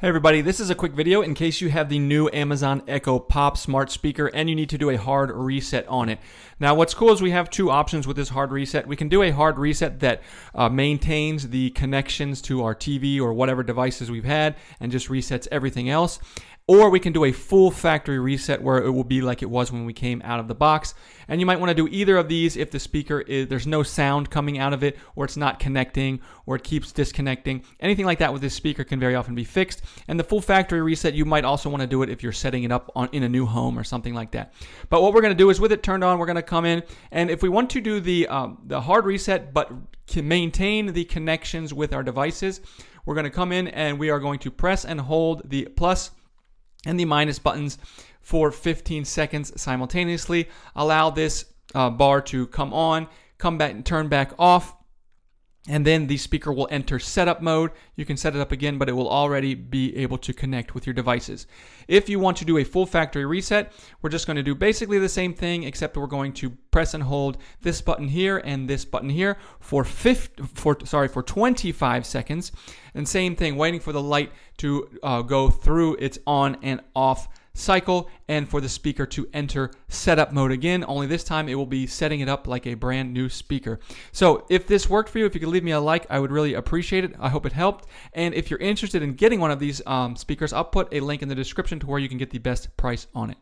Hey everybody, this is a quick video in case you have the new Amazon Echo Pop smart speaker and you need to do a hard reset on it. Now what's cool is we have two options with this hard reset. We can do a hard reset that maintains the connections to our TV or whatever devices we've had and just resets everything else. Or we can do a full factory reset where it will be like it was when we came out of the box. And you might want to do either of these if the speaker there's no sound coming out of it, or it's not connecting, or it keeps disconnecting. Anything like that with this speaker can very often be fixed. And the full factory reset, you might also want to do it if you're setting it up in a new home or something like that. But what we're going to do is with it turned on, we're going to come in, and if we want to do the hard reset but can maintain the connections with our devices, we're going to come in and we are going to press and hold the plus and the minus buttons for 15 seconds simultaneously. Allow this bar to come on, come back and turn back off, and then the speaker will enter setup mode. You can set it up again, but it will already be able to connect with your devices. If you want to do a full factory reset, we're just going to do basically the same thing, except we're going to press and hold this button here and this button here for 25 seconds. And same thing, waiting for the light to go through its on and off cycle, and for the speaker to enter setup mode again, only this time it will be setting it up like a brand new speaker. So if this worked for you, if you could leave me a like, I would really appreciate it. I hope it helped. And if you're interested in getting one of these speakers, I'll put a link in the description to where you can get the best price on it.